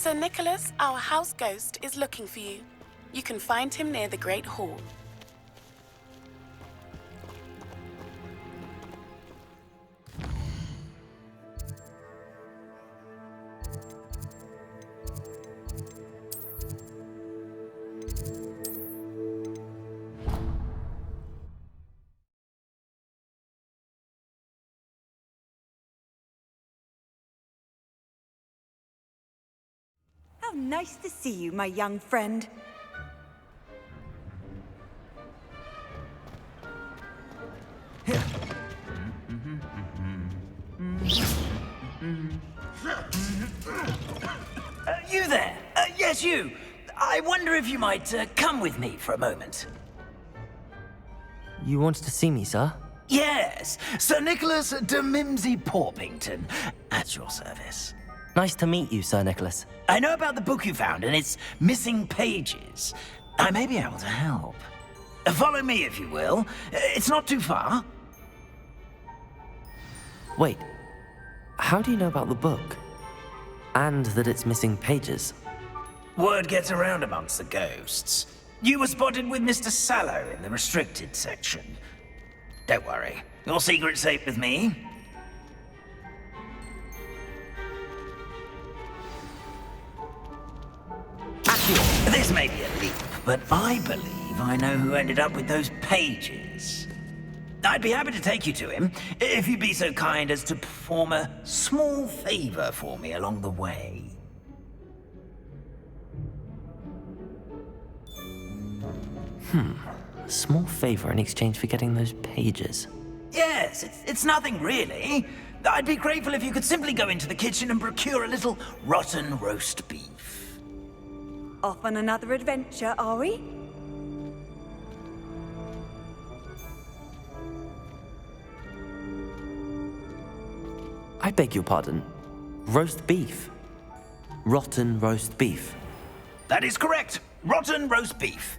Sir Nicholas, our house ghost, is looking for you. You can find him near the Great Hall. How nice to see you, my young friend. You there? Yes, you. I wonder if you might come with me for a moment. You wanted to see me, sir? Yes, Sir Nicholas de Mimsy Porpington, at your service. Nice to meet you, Sir Nicholas. I know about the book you found and its missing pages. I may be able to help. Follow me, if you will. It's not too far. Wait, how do you know about the book? And that it's missing pages? Word gets around amongst the ghosts. You were spotted with Mr. Sallow in the restricted section. Don't worry, your secret's safe with me. This may be a leap, but I believe I know who ended up with those pages. I'd be happy to take you to him, if you'd be so kind as to perform a small favor for me along the way. A small favor in exchange for getting those pages. Yes, it's nothing really. I'd be grateful if you could simply go into the kitchen and procure a little rotten roast beef. Off on another adventure, are we? I beg your pardon. Roast beef. Rotten roast beef. That is correct. Rotten roast beef.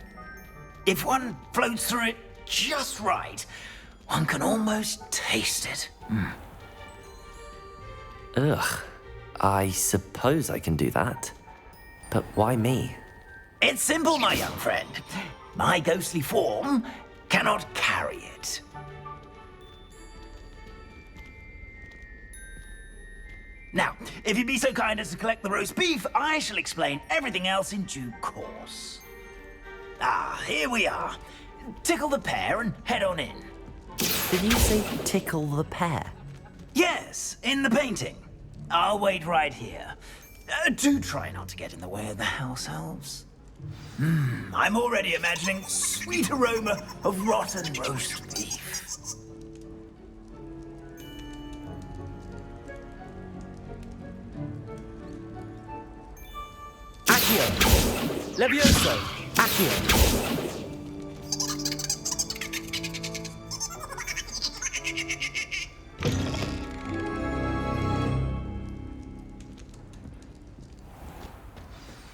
If one floats through it just right, one can almost taste it. Ugh. I suppose I can do that. But why me? It's simple, my young friend. My ghostly form cannot carry it. Now, if you'd be so kind as to collect the roast beef, I shall explain everything else in due course. Ah, here we are. Tickle the pear and head on in. Did you say tickle the pear? Yes, in the painting. I'll wait right here. Do try not to get in the way of the house elves. I'm already imagining sweet aroma of rotten roast beef. Accio! Levioso! Accio!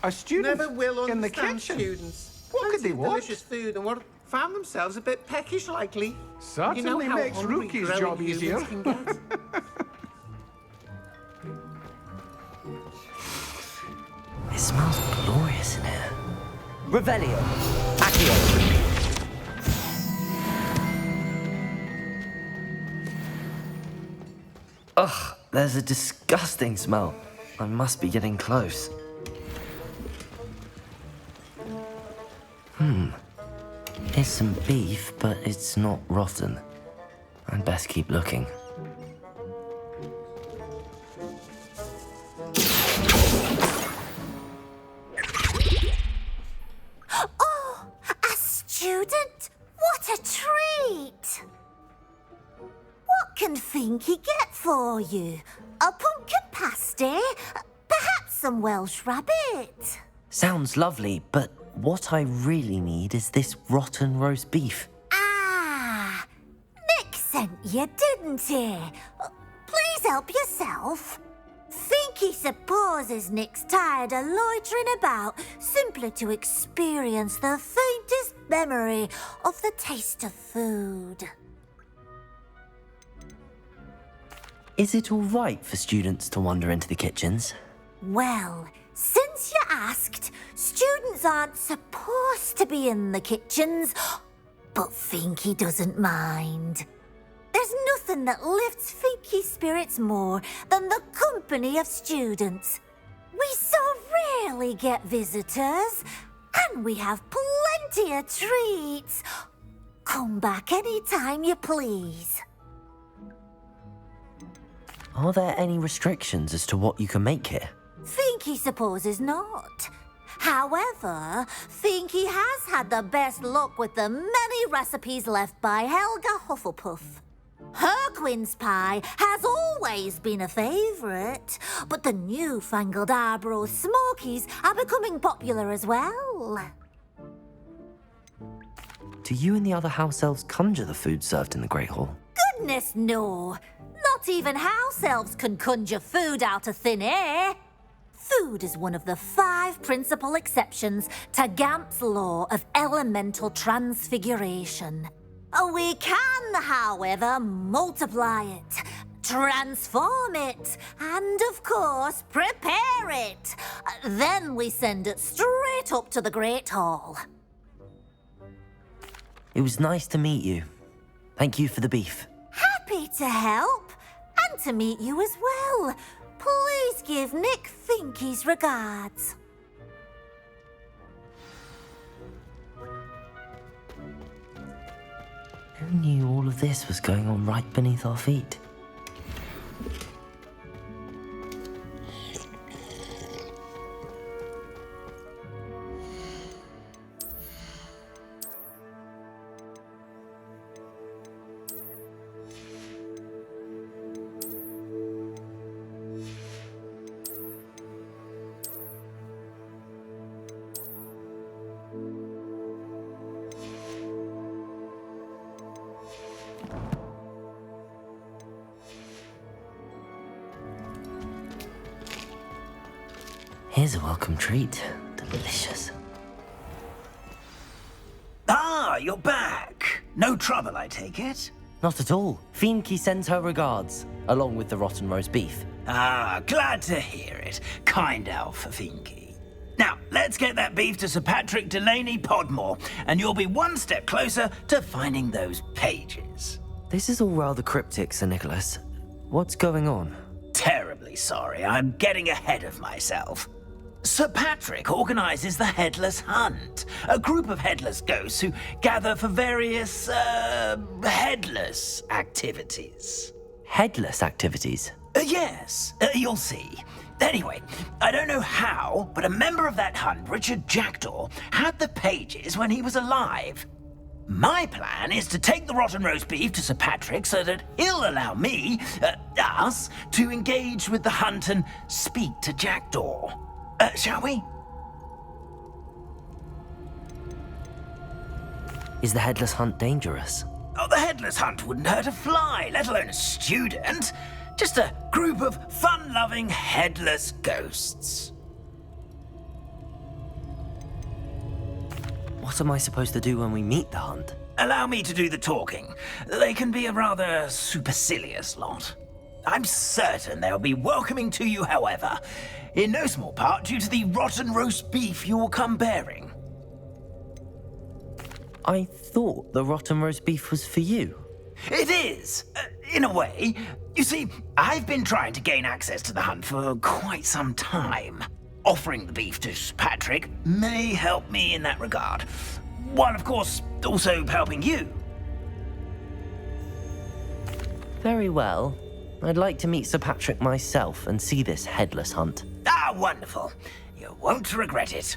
A student Never will in the understand kitchen. students. What could Plenty they of want? delicious food and what found themselves a bit peckish likely. Certainly you know how makes hungry Rookie's growing job humans easier. can get. It smells glorious in here. Revelio! Accio! Ugh, there's a disgusting smell. I must be getting close. It's some beef, but it's not rotten. I'd best keep looking. Oh, a student? What a treat! What can Finky get for you? A pumpkin pasty? Perhaps some Welsh rabbit? Sounds lovely, but what I really need is this rotten roast beef. Ah, Nick sent you, didn't he? Please help yourself. Finky supposes Nick's tired of loitering about simply to experience the faintest memory of the taste of food. Is it all right for students to wander into the kitchens? Well, since you asked, students aren't supposed to be in the kitchens, but Finky doesn't mind. There's nothing that lifts Finky's spirits more than the company of students. We so rarely get visitors, and we have plenty of treats. Come back any time you please. Are there any restrictions as to what you can make here? Finky supposes not. However, Finky has had the best luck with the many recipes left by Helga Hufflepuff. Her quince pie has always been a favourite, but the newfangled Arborough Smokies are becoming popular as well. Do you and the other house elves conjure the food served in the Great Hall? Goodness no! Not even house elves can conjure food out of thin air. Food is one of the 5 principal exceptions to Gamp's law of elemental transfiguration. We can, however, multiply it, transform it, and, of course, prepare it. Then we send it straight up to the Great Hall. It was nice to meet you. Thank you for the beef. Happy to help, and to meet you as well. Please give Nick Finky's regards. Who knew all of this was going on right beneath our feet? Here's a welcome treat. Delicious. Ah, you're back. No trouble, I take it? Not at all. Finky sends her regards, along with the rotten roast beef. Ah, glad to hear it. Kind elf, Finky. Now, let's get that beef to Sir Patrick Delaney Podmore, and you'll be one step closer to finding those pages. This is all rather cryptic, Sir Nicholas. What's going on? Terribly sorry, I'm getting ahead of myself. Sir Patrick organises the Headless Hunt, a group of headless ghosts who gather for various, headless activities. Headless activities? Yes, you'll see. Anyway, I don't know how, but a member of that hunt, Richard Jackdaw, had the pages when he was alive. My plan is to take the rotten roast beef to Sir Patrick so that he'll allow me, us, to engage with the hunt and speak to Jackdaw. Shall we? Is the Headless Hunt dangerous? Oh, the Headless Hunt wouldn't hurt a fly, let alone a student. Just a group of fun-loving headless ghosts. What am I supposed to do when we meet the hunt? Allow me to do the talking. They can be a rather supercilious lot. I'm certain they'll be welcoming to you, however, in no small part due to the rotten roast beef you will come bearing. I thought the rotten roast beef was for you. It is, in a way. You see, I've been trying to gain access to the hunt for quite some time. Offering the beef to Patrick may help me in that regard, while of course also helping you. Very well. I'd like to meet Sir Patrick myself and see this headless hunt. Ah, wonderful. You won't regret it.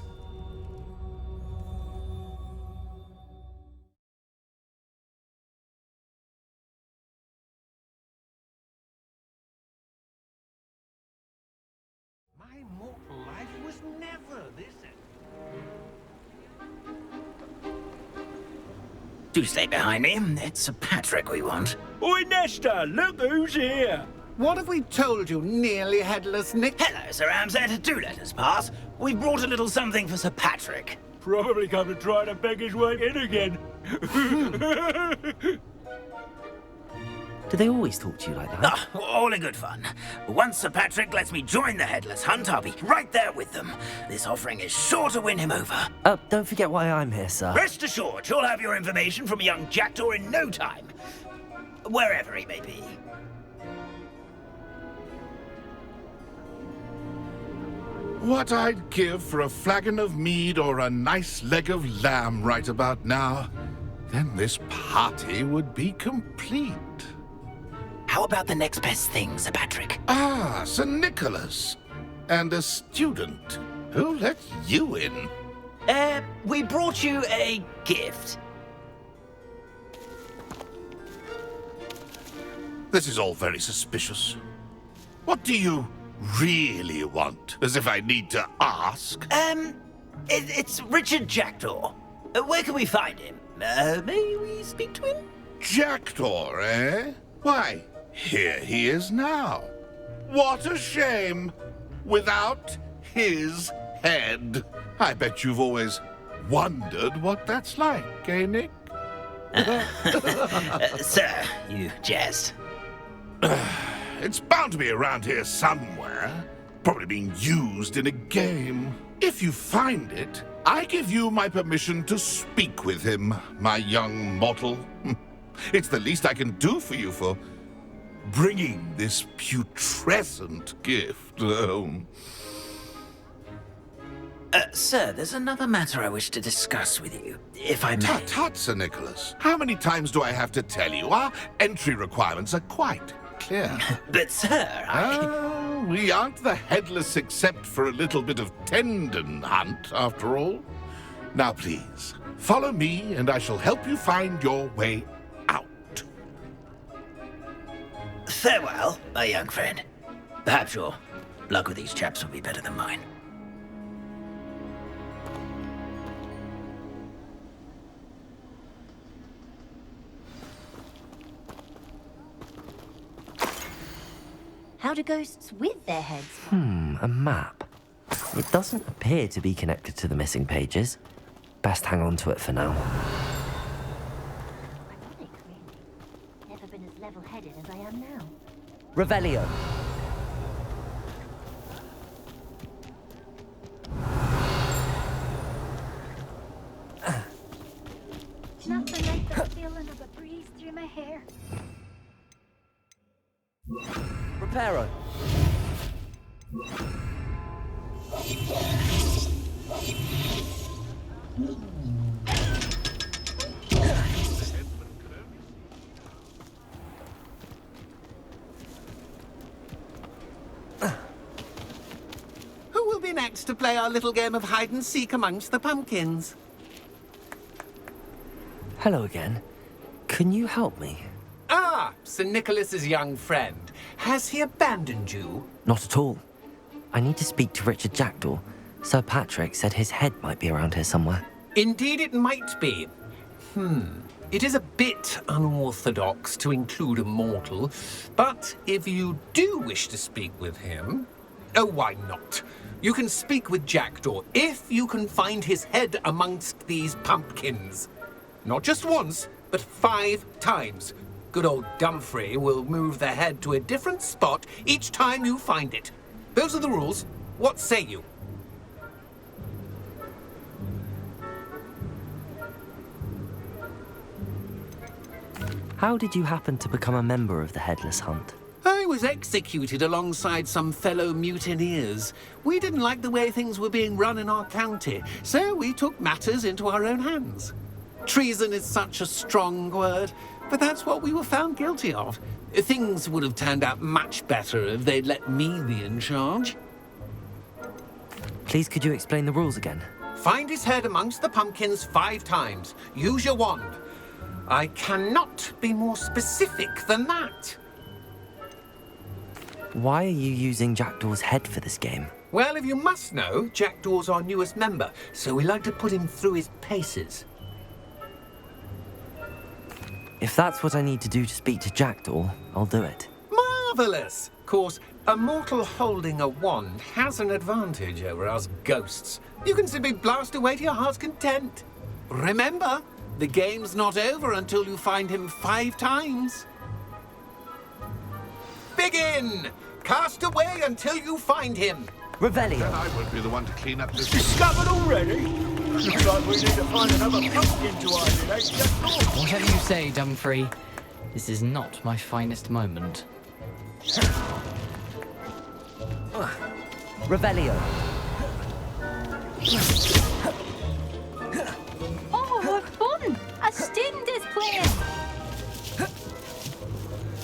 My mortal life was never this. Do stay behind me. It's Sir Patrick we want. Oi, Nesta, look who's here. What have we told you, nearly headless Nick? Hello, Sir Ramsay. Do let us pass. We brought a little something for Sir Patrick. Probably come to try to beg his way in again. Do they always talk to you like that? Ah, all in good fun. Once Sir Patrick lets me join the Headless Hunt, I'll be right there with them. This offering is sure to win him over. Don't forget why I'm here, sir. Rest assured, you'll have your information from a young Jackdaw in no time. Wherever he may be. What I'd give for a flagon of mead or a nice leg of lamb right about now. Then this party would be complete. How about the next best thing, Sir Patrick? Ah, Sir Nicholas. And a student. Who let you in? We brought you a gift. This is all very suspicious. What do you really want? As if I need to ask. It's Richard Jackdaw. Where can we find him? May we speak to him? Jackdaw, eh? Why, here he is now. What a shame. Without his head. I bet you've always wondered what that's like, eh, Nick? Sir, you jest. It's bound to be around here somewhere. Probably being used in a game. If you find it, I give you my permission to speak with him, my young mortal. It's the least I can do for you for bringing this putrescent gift home. Sir, there's another matter I wish to discuss with you, if I may. Tut, tut, Sir Nicholas. How many times do I have to tell you? Our entry requirements are quite clear. But, sir, We aren't the Headless except for a little bit of tendon hunt, after all. Now, please, follow me, and I shall help you find your way out. Farewell, my young friend. Perhaps your luck with these chaps will be better than mine. How do ghosts with their heads? A map. It doesn't appear to be connected to the missing pages. Best hang on to it for now. Ironic, really. Never been as level-headed as I am now. Revelio. Nothing like the feeling of a breeze through my hair. Reparo. Who will be next to play our little game of hide and seek amongst the pumpkins? Hello again. Can you help me? Ah, Sir Nicholas's young friend. Has he abandoned you? Not at all. I need to speak to Richard Jackdaw. Sir Patrick said his head might be around here somewhere. Indeed it might be. It is a bit unorthodox to include a mortal, but if you do wish to speak with him... Oh, why not? You can speak with Jackdaw if you can find his head amongst these pumpkins. Not just once, but 5 times. Good old Dumfrey will move the head to a different spot each time you find it. Those are the rules. What say you? How did you happen to become a member of the Headless Hunt? I was executed alongside some fellow mutineers. We didn't like the way things were being run in our county, so we took matters into our own hands. Treason is such a strong word, but that's what we were found guilty of. Things would have turned out much better if they'd let me be in charge. Please, could you explain the rules again? Find his head amongst the pumpkins 5 times. Use your wand. I cannot be more specific than that. Why are you using Jackdaw's head for this game? Well, if you must know, Jackdaw's our newest member, so we like to put him through his paces. If that's what I need to do to speak to Jackdaw, I'll do it. Marvellous! Of course, a mortal holding a wand has an advantage over us ghosts. You can simply blast away to your heart's content. Remember, the game's not over until you find him 5 times. begin! Cast away until you find him. Revelio. Then I won't be the one to clean up this. Discovered already? Looks like we need to find another pumpkin to hide in, eh? Whatever you say, Dumfrey. This is not my finest moment. Revelio. Oh, what fun! A student is playing!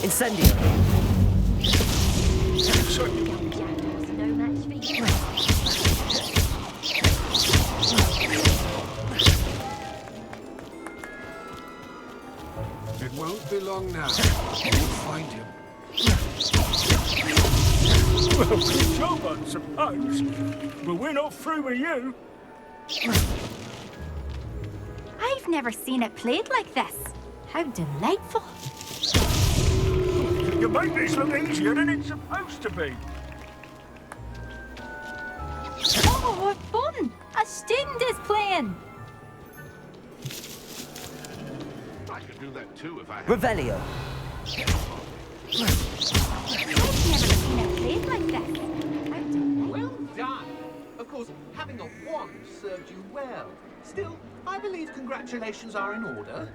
Incendio. There's no match for you. It won't be long now. We'll find him. Well, good job, I suppose. But we're not through with you. I've never seen it played like this. How delightful. You make this look easier than it's supposed to be. Oh, what fun! A student is playing! I could do that too if I had. Revelio. I've never seen it played like this. How delightful. Well done. Of course, having a wand served you well. Still, I believe congratulations are in order.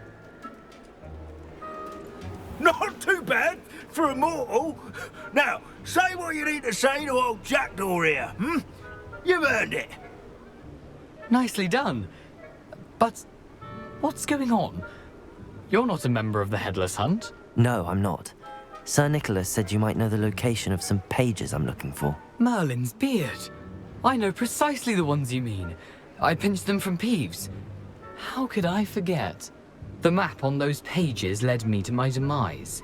Not too bad for a mortal. Now, say what you need to say to old Jackdaw here, hmm? You've earned it. Nicely done. But what's going on? You're not a member of the Headless Hunt. No, I'm not. Sir Nicholas said you might know the location of some pages I'm looking for. Merlin's beard. I know precisely the ones you mean. I pinched them from Peeves. How could I forget? The map on those pages led me to my demise.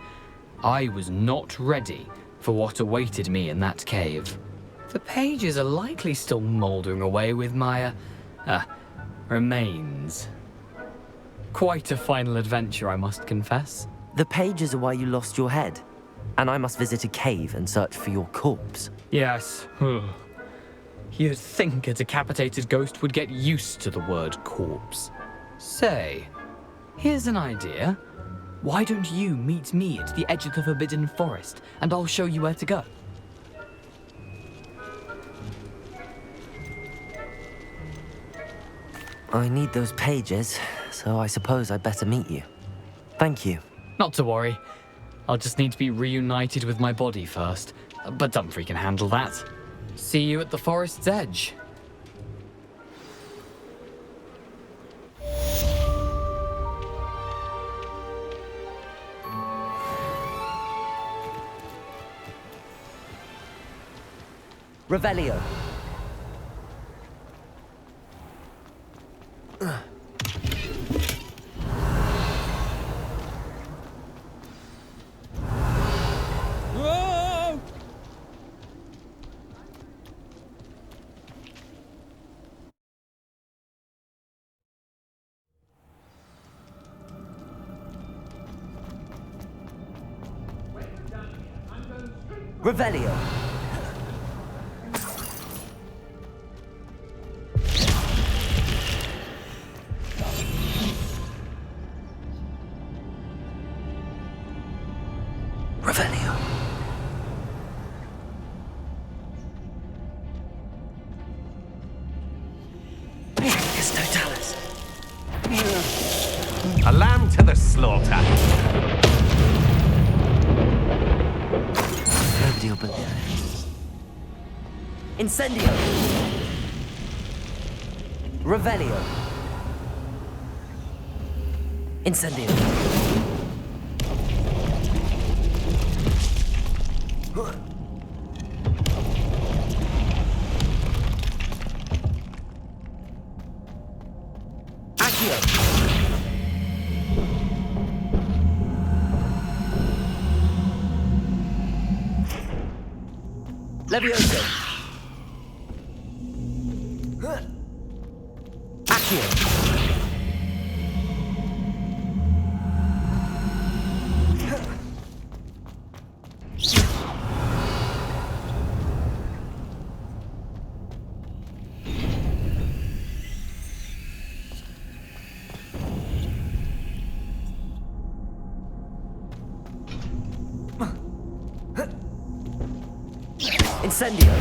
I was not ready for what awaited me in that cave. The pages are likely still mouldering away with my, remains. Quite a final adventure, I must confess. The pages are why you lost your head. And I must visit a cave and search for your corpse. Yes. You'd think a decapitated ghost would get used to the word corpse. Say, here's an idea. Why don't you meet me at the edge of the Forbidden Forest, and I'll show you where to go? I need those pages, so I suppose I'd better meet you. Thank you. Not to worry. I'll just need to be reunited with my body first. But Dumfrey can handle that. See you at the forest's edge. Revelio. Revelio. Revelio. It's Totalis. A lamb to the slaughter. Nobody will believe it. Incendio. Revelio. Incendio. Accio. Levioso. Accio. Incendio.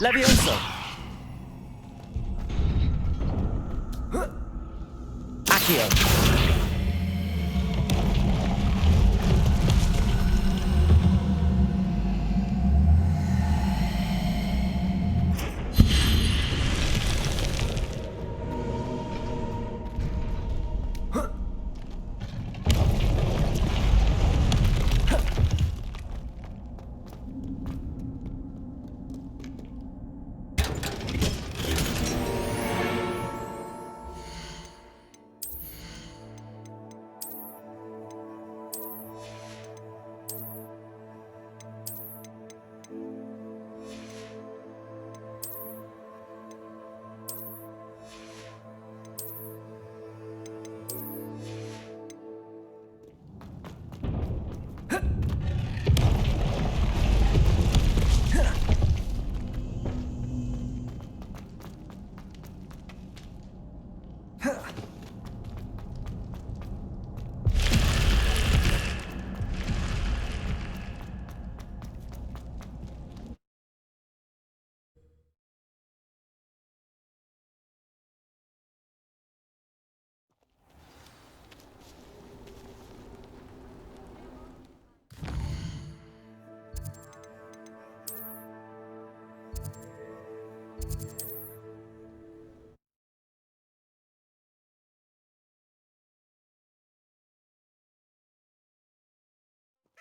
Levioso. Accio.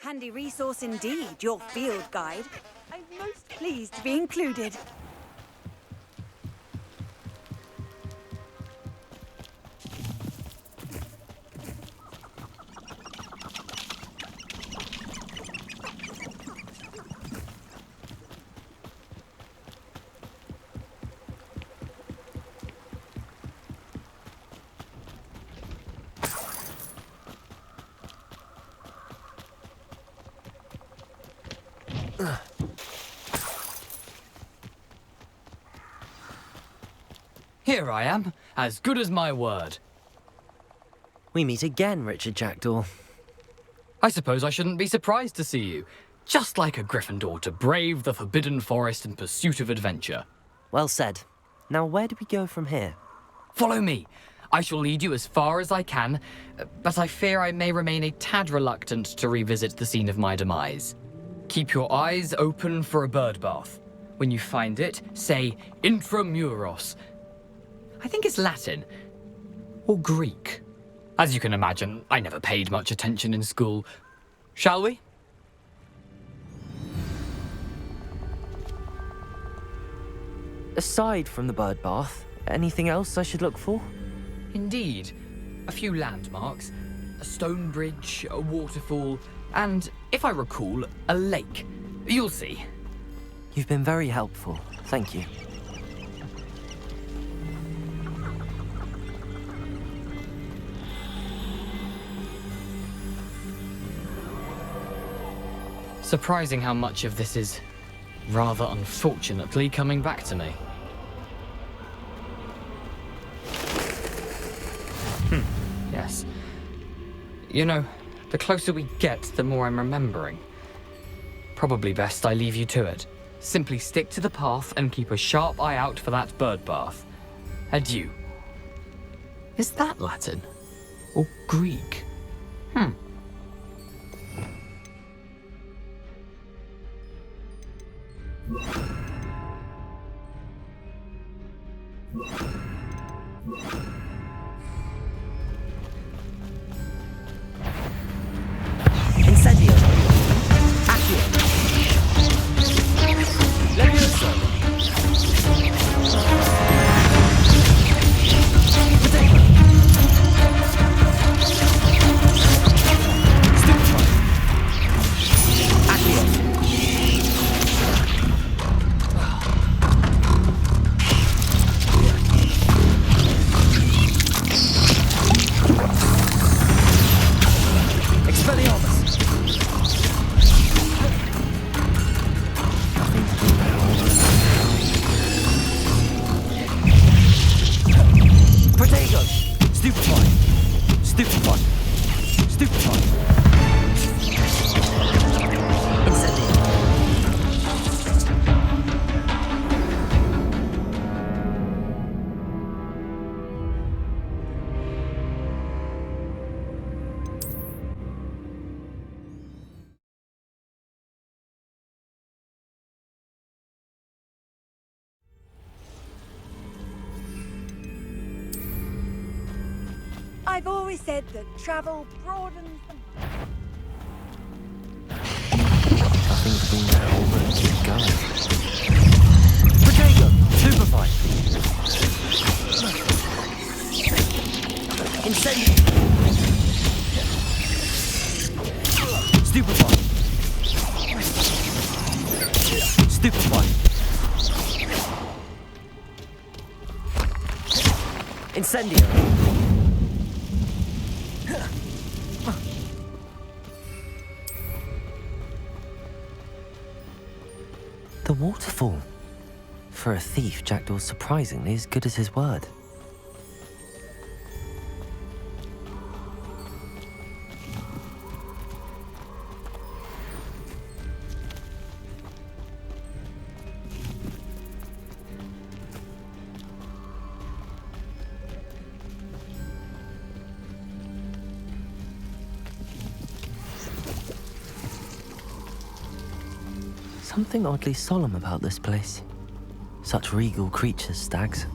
Handy resource indeed, your field guide. I'm most pleased to be included. Here I am, as good as my word. We meet again, Richard Jackdaw. I suppose I shouldn't be surprised to see you. Just like a Gryffindor to brave the Forbidden Forest in pursuit of adventure. Well said. Now where do we go from here? Follow me. I shall lead you as far as I can, but I fear I may remain a tad reluctant to revisit the scene of my demise. Keep your eyes open for a bird bath. When you find it, say Intramuros. I think it's Latin. Or Greek. As you can imagine, I never paid much attention in school. Shall we? Aside from the bird bath, anything else I should look for? Indeed. A few landmarks. A stone bridge, a waterfall, and, if I recall, a lake. You'll see. You've been very helpful. Thank you. Surprising how much of this is, rather unfortunately, coming back to me. Yes. You know, the closer we get, the more I'm remembering. Probably best I leave you to it. Simply stick to the path and keep a sharp eye out for that bird bath. Adieu. Is that Latin? Or Greek? Incendio. Accio. Levioso. Potato. Stupefy. Accio. I've always said that travel broadens the... Nothing to bring that over and keep going. Potato! Stupefy! Incendiary! Stupefy! Stupefy! Incendiary! The waterfall. For a thief, Jackdaw's surprisingly as good as his word. Something oddly solemn about this place. Such regal creatures, stags.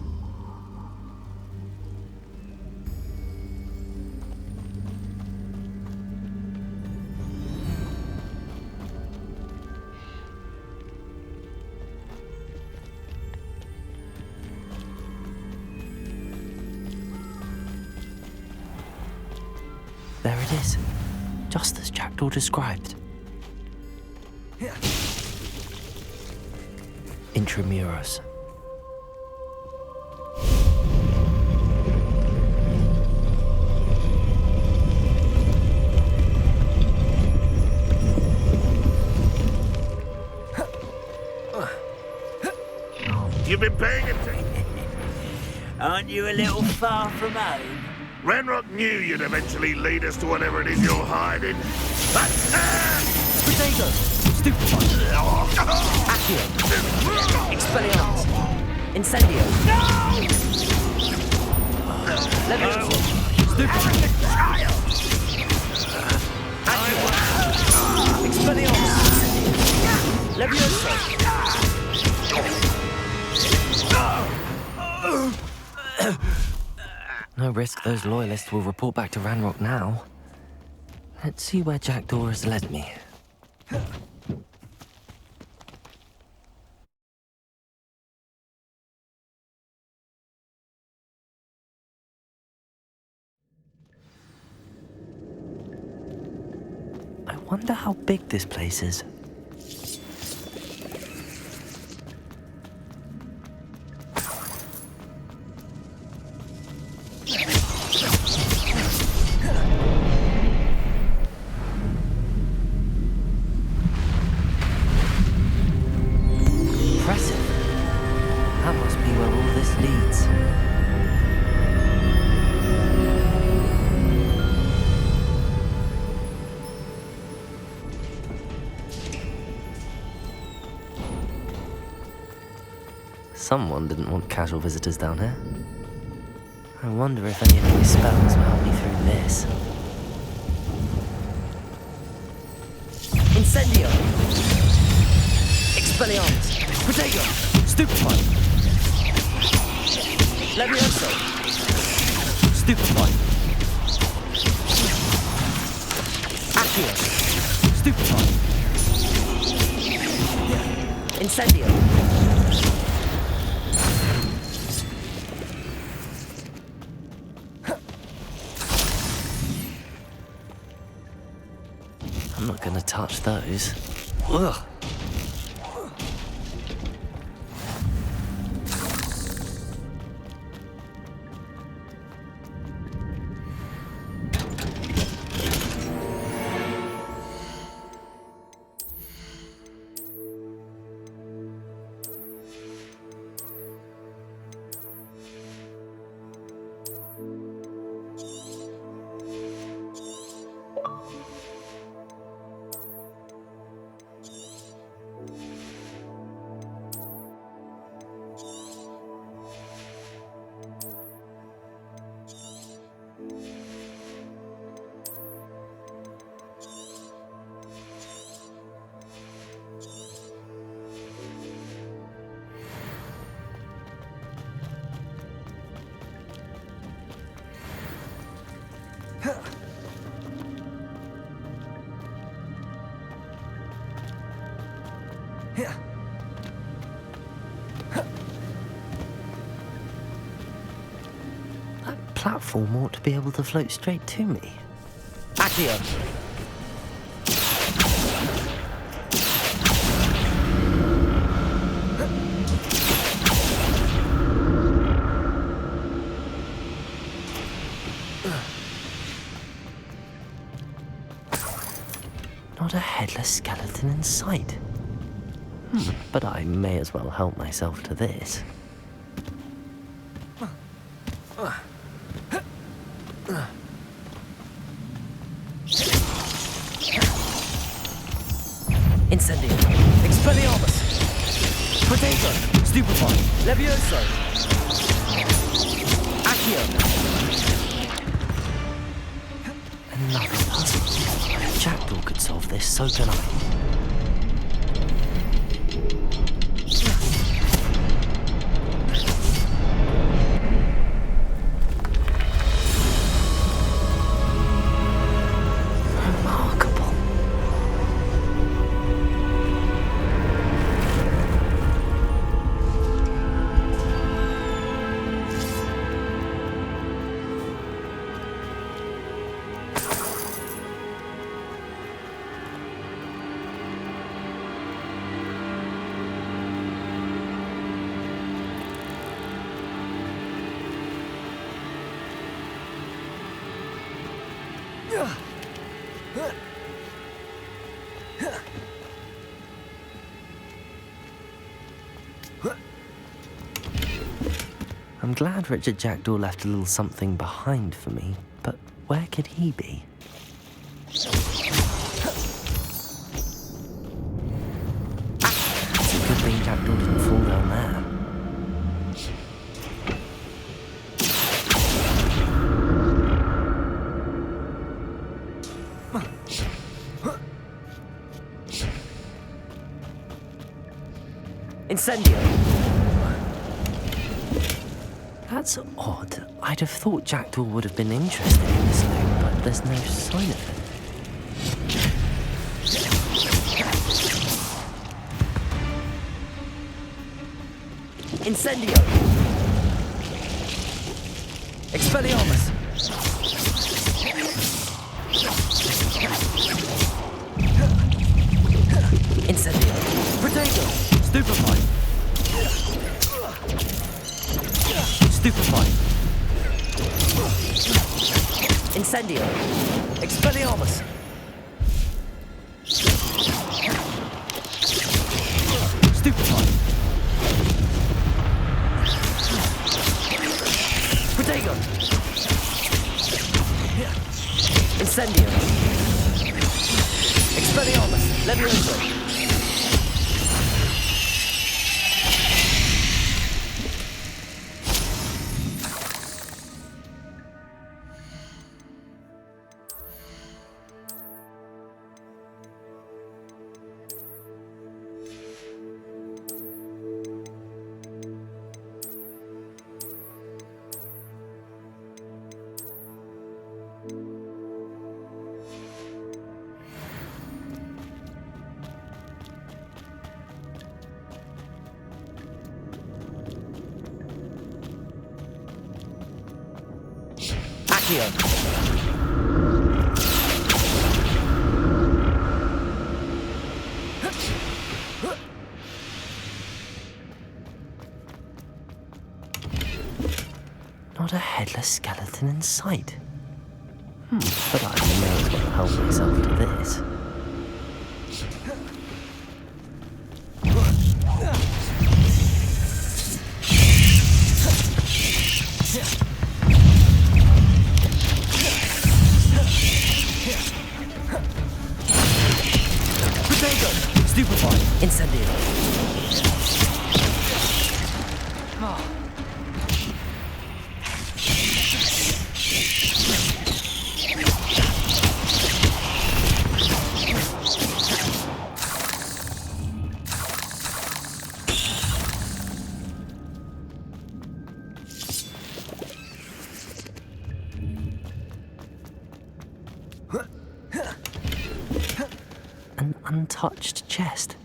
There it is, just as Jackdaw described. Intramuros. You've been paying attention. Aren't you a little far from home? Ranrock knew you'd eventually lead us to whatever it is you're hiding. Potato! Stupefy! Accio! Expelliarmus! Incendio! Levioso! Stupefy! Accio! Expelliarmus! Levioso! No risk those loyalists will report back to Ranrock now. Let's see where Jackdaw has led me. I wonder how big this place is. Impressive. That must be where all this leads. Someone didn't want casual visitors down here. I wonder if any of my spells will help me through this. Incendio! Expelliarmus! Potato! Stupefy! Levioso! Stupefy! Accio! Stupefy! Incendio! I'm not gonna touch those. Ugh. That platform ought to be able to float straight to me. Accio! Not a headless skeleton in sight. But I may as well help myself to this. Incendio! Expelliarmus! Potato! Stupefy! Levioso! Accio! Another puzzle. If Jackdaw could solve this, so can I. I'm glad Richard Jackdaw left a little something behind for me, but where could he be? It's a good thing Jackdaw didn't fall down there. Incendio! That's odd. I'd have thought Jackdaw would have been interested in this loot, but there's no sign of it. Incendio! Expelliarmus! Incendio! Potato! Stupefy! Stupefy! Incendio! Expelliarmus! Stupefy! Potato! Incendio! Expelliarmus! Levioso! Not a headless skeleton in sight. But I may as well help myself to this. Stupefy! Incendio! An untouched chest.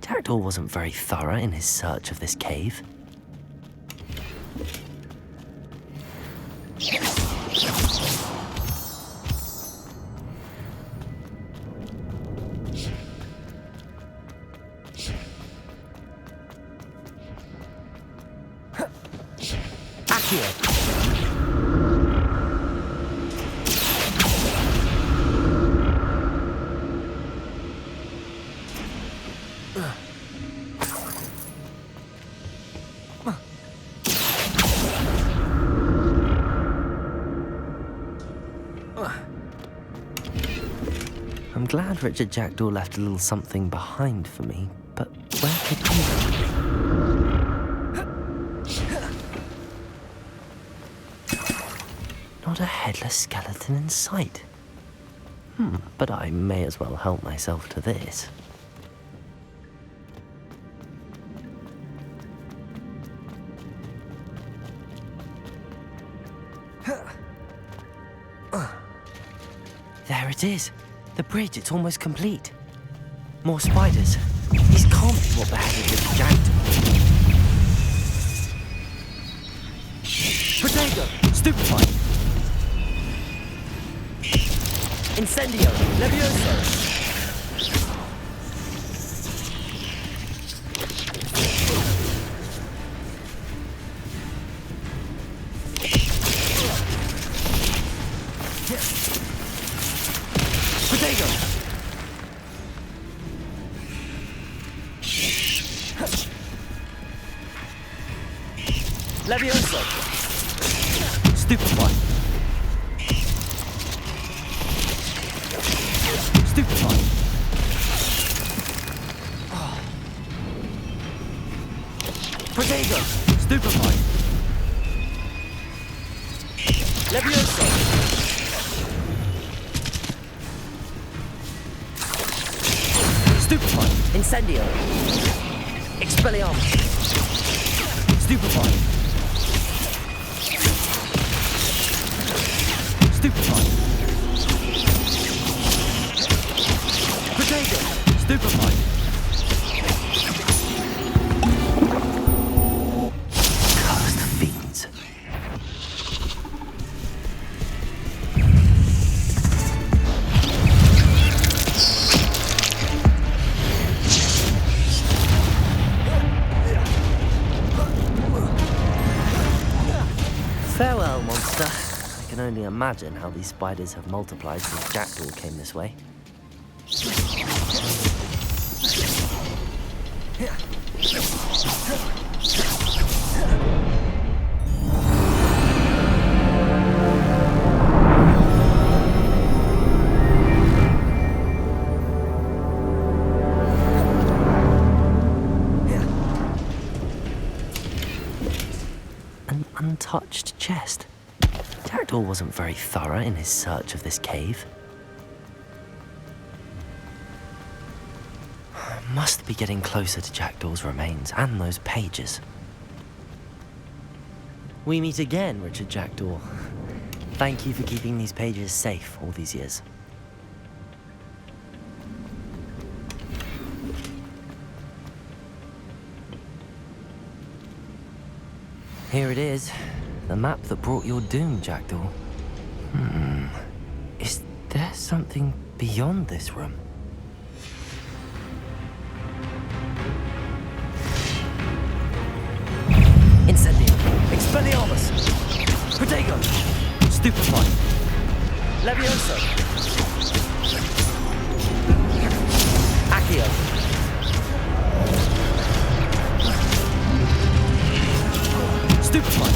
Jackdaw wasn't very thorough in his search of this cave. I'm glad Richard Jackdaw left a little something behind for me, but where could he be? Not a headless skeleton in sight. But I may as well help myself to this. There it is. The bridge, it's almost complete. More spiders. These can't be what beheaded Richard Jackdaw. Potato! Stupefy! Incendio! Levioso! Potato! Levioso! Stupefy! Stupefy! Potato! Stupefy! Levioso! Stupefy! Incendio! Expelliarmus! Stupefy! Stupefy! Potato! Stupefy! Cursed fiends. Farewell, monster. I can only imagine how these spiders have multiplied since Jackdaw came this way. An untouched chest. Jackdaw wasn't very thorough in his search of this cave. Must be getting closer to Jackdaw's remains and those pages. We meet again, Richard Jackdaw. Thank you for keeping these pages safe all these years. Here it is, the map that brought your doom, Jackdaw. Is there something beyond this room? Incendio! Expelliarmus! Protego! Stupefy! Levioso! Accio! Stupefy!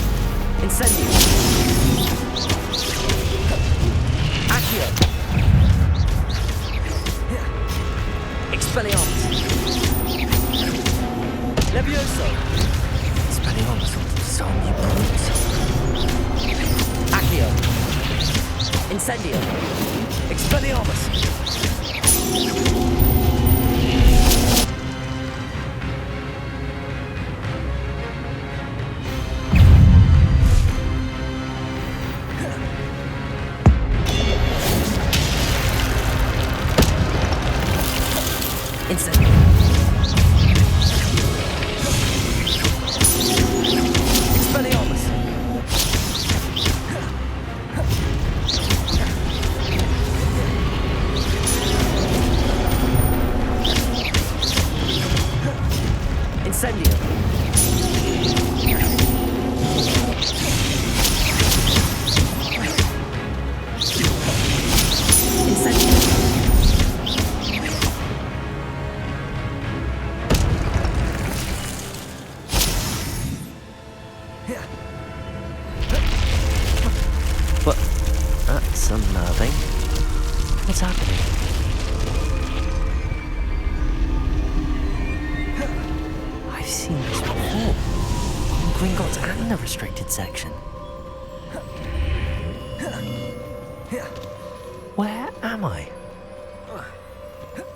Incendio! Accio! Expelliarmus! Levioso! Expelliarmus on so many points. Accio! Incendio! Expelliarmus! Incendio! Incendium! What? That's unnerving. What's happening? I've seen this before. On Gringotts and the restricted section. Where am I?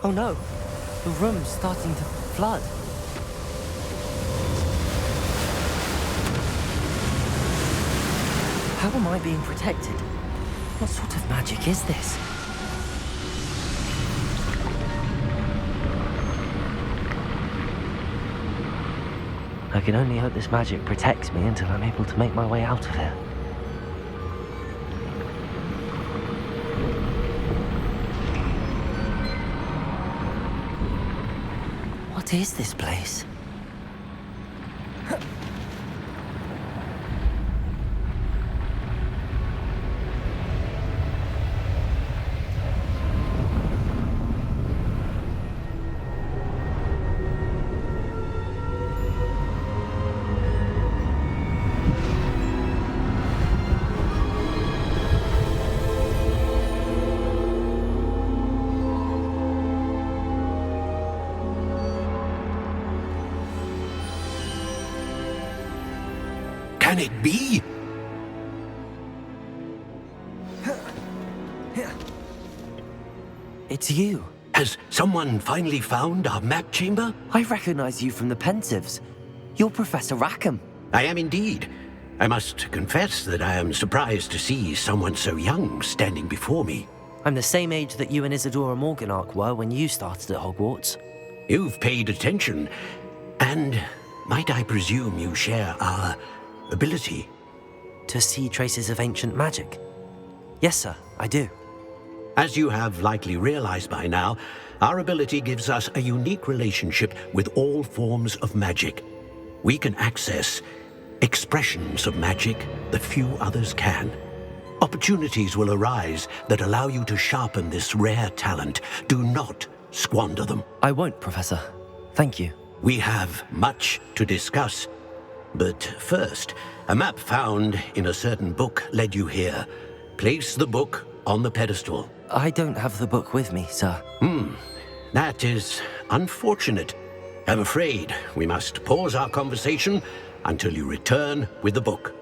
Oh no, the room's starting to flood. How am I being protected? What sort of magic is this? I can only hope this magic protects me until I'm able to make my way out of here. What is this place? Can it be? It's you. Has someone finally found our map chamber? I recognize you from the Pensives. You're Professor Rackham. I am indeed. I must confess that I am surprised to see someone so young standing before me. I'm the same age that you and Isadora Morganach were when you started at Hogwarts. You've paid attention, and might I presume you share our ability? To see traces of ancient magic? Yes, sir, I do. As you have likely realized by now, our ability gives us a unique relationship with all forms of magic. We can access expressions of magic that few others can. Opportunities will arise that allow you to sharpen this rare talent. Do not squander them. I won't, Professor. Thank you. We have much to discuss. But first, a map found in a certain book led you here. Place the book on the pedestal. I don't have the book with me, sir. That is unfortunate. I'm afraid we must pause our conversation until you return with the book.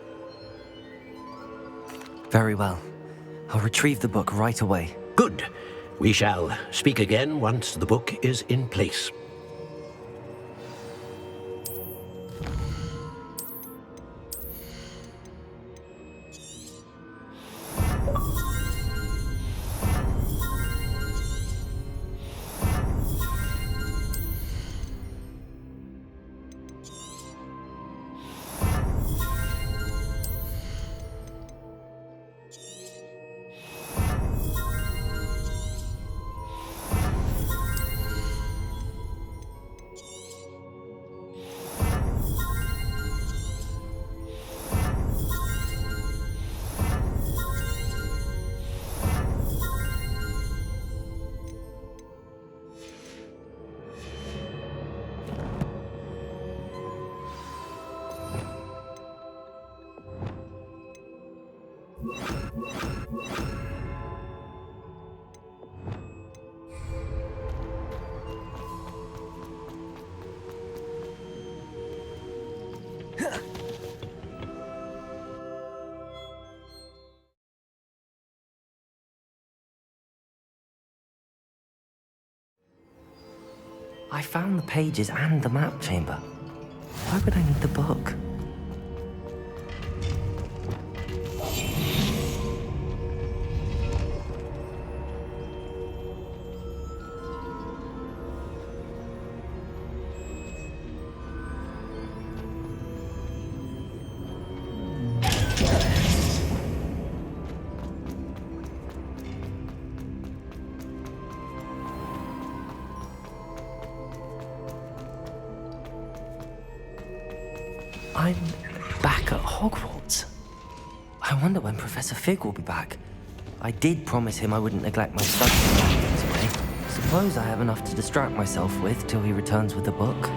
Very well. I'll retrieve the book right away. Good. We shall speak again once the book is in place. I found the pages and the map chamber. Why would I need the book? I'm back at Hogwarts. I wonder when Professor Fig will be back. I did promise him I wouldn't neglect my studies while he was away. Suppose I have enough to distract myself with till he returns with the book.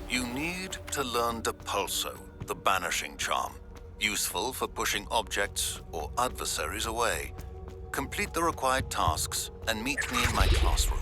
You need to learn Depulso, the banishing charm, useful for pushing objects or adversaries away. Complete the required tasks and meet me in my classroom.